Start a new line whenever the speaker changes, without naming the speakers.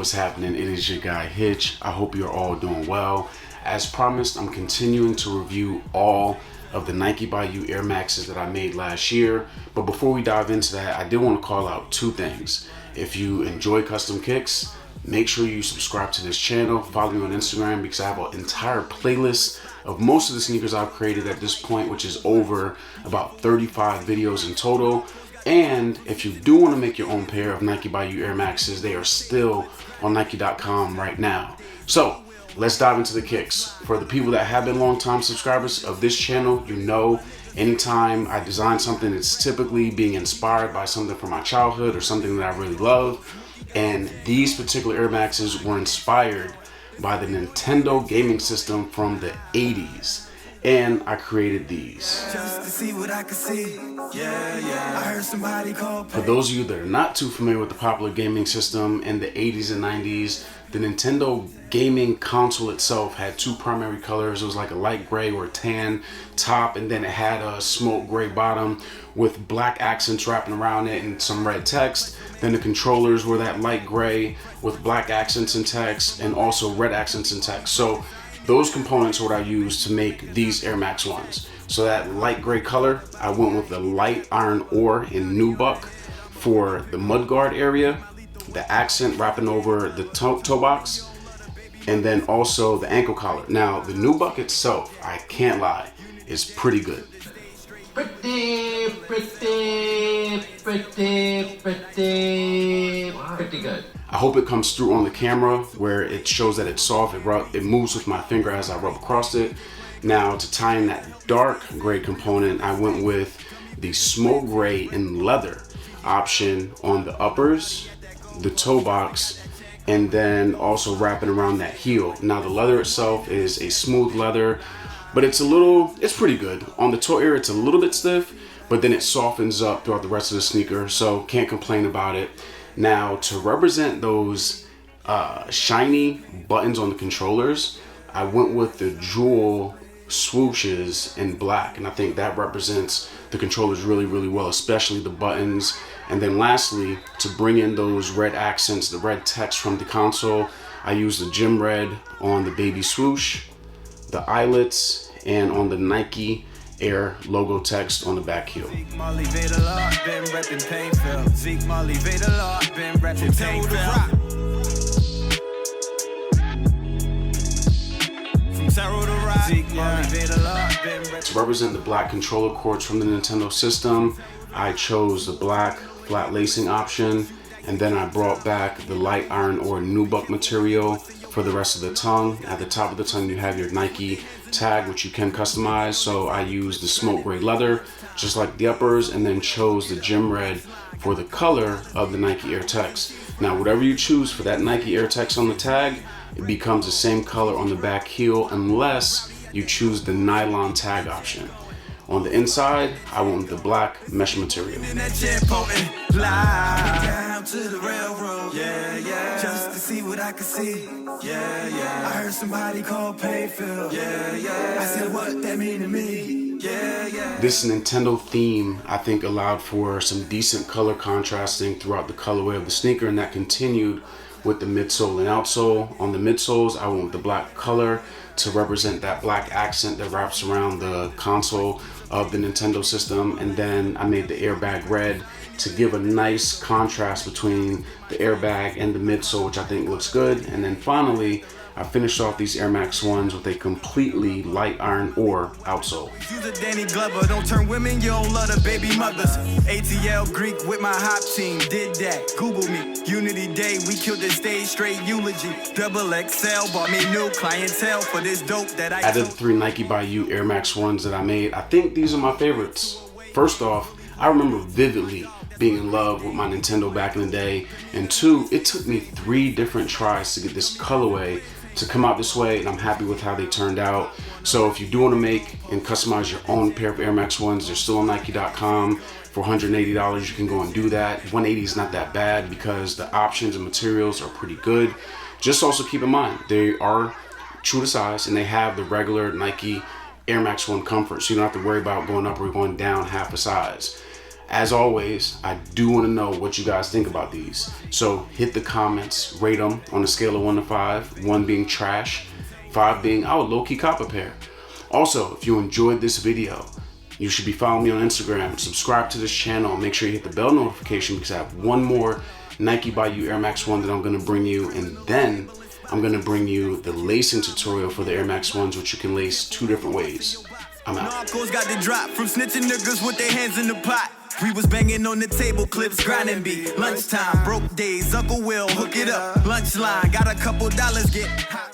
What's happening? It is your guy Hitch. I hope you're all doing well. As promised, I'm continuing to review all of the Nike by You Air Maxes that I made last year. But before we dive into that, I did want to call out two things. If you enjoy custom kicks, make sure you subscribe to this channel, follow me on Instagram, because I have an entire playlist of most of the sneakers I've created at this point, which is over about 35 videos in total. And if you do want to make your own pair of Nike by You Air Maxes, they are still on Nike.com right now. So let's dive into the kicks. For the people that have been long-time subscribers of this channel, you know anytime I design something, it's typically being inspired by something from my childhood or something that I really love. And these particular Air Maxes were inspired by the Nintendo gaming system from the 80s. And I created these. Just to see what I could see. I heard somebody call. For those of you that are not too familiar with the popular gaming system in the 80s and 90s, the Nintendo gaming console itself had two primary colors. It was like a light gray or tan top, and then it had a smoke gray bottom with black accents wrapping around it and some red text. Then the controllers were that light gray with black accents and text, and also red accents and text. So those components are what I used to make these Air Max 1s. So that light gray color, I went with the light iron ore in nubuck for the mudguard area, the accent wrapping over the toe box, and then also the ankle collar. Now, the nubuck itself, I can't lie, is pretty good.
Pretty good.
I hope it comes through on the camera where it shows that it's soft. It moves with my finger as I rub across it. Now, to tie in that dark gray component, I went with the smoke gray in leather option on the uppers, the toe box, and then also wrapping around that heel. Now, the leather itself is a smooth leather, but it's pretty good. On the toe area, it's a little bit stiff, but then it softens up throughout the rest of the sneaker, so can't complain about it. Now, to represent those shiny buttons on the controllers, I went with the jewel swooshes in black, and I think that represents the controllers really, really well, especially the buttons. And then lastly, to bring in those red accents, the red text from the console, I used the gym red on the baby swoosh, the eyelets, and on the Nike Air logo text on the back heel. To represent the black controller cords from the Nintendo system, I chose the black flat lacing option, and then I brought back the light iron or nubuck material for the rest of the tongue. At the top of the tongue, you have your Nike tag, which you can customize. So I used the smoke gray leather, just like the uppers, and then chose the gym red for the color of the Nike Air text. Now, whatever you choose for that Nike Air text on the tag, it becomes the same color on the back heel unless you choose the nylon tag option. On the inside, I went with the black mesh material. Just to see what I could see. I heard somebody call Payfield. I said, what that mean to me? This Nintendo theme, I think, allowed for some decent color contrasting throughout the colorway of the sneaker, and that continued with the midsole and outsole. On the midsoles, I went with the black color to represent that black accent that wraps around the console of the Nintendo system, and then I made the airbag red to give a nice contrast between the airbag and the midsole, which I think looks good. And then finally, I finished off these Air Max 1s with a completely light iron ore outsole. Danny Glover, don't turn women, you don't love the baby mothers. ATL Greek with my hop team, did that. Google me, Unity Day, we killed the stage, straight eulogy. Double XL, bought me new clientele for this dope that I added the 3 Nike by You Air Max 1s that I made. I think these are my favorites. First off, I remember vividly being in love with my Nintendo back in the day, and 2, it took me 3 different tries to get this colorway to come out this way, and I'm happy with how they turned out. So if you do want to make and customize your own pair of Air Max 1s, they're still on Nike.com for $180. You can go and do that. $180 is not that bad because the options and materials are pretty good. Just also keep in mind, they are true to size, and they have the regular Nike Air Max 1 comfort, so you don't have to worry about going up or going down half a size. As always, I do want to know what you guys think about these. So hit the comments, rate them on a scale of 1 to 5, 1 being trash, 5 being, I would low-key cop a pair. Also, if you enjoyed this video, you should be following me on Instagram, subscribe to this channel, and make sure you hit the bell notification because I have one more Nike by You Air Max 1 that I'm going to bring you, and then I'm going to bring you the lacing tutorial for the Air Max 1s, which you can lace 2 different ways. I'm out.
Narcos got the drop from snitching niggas with their hands in the pot. We was banging on the table, clips grinding beat. Lunchtime, broke days, Uncle Will, hook it up. Lunch line, got a couple dollars, get high.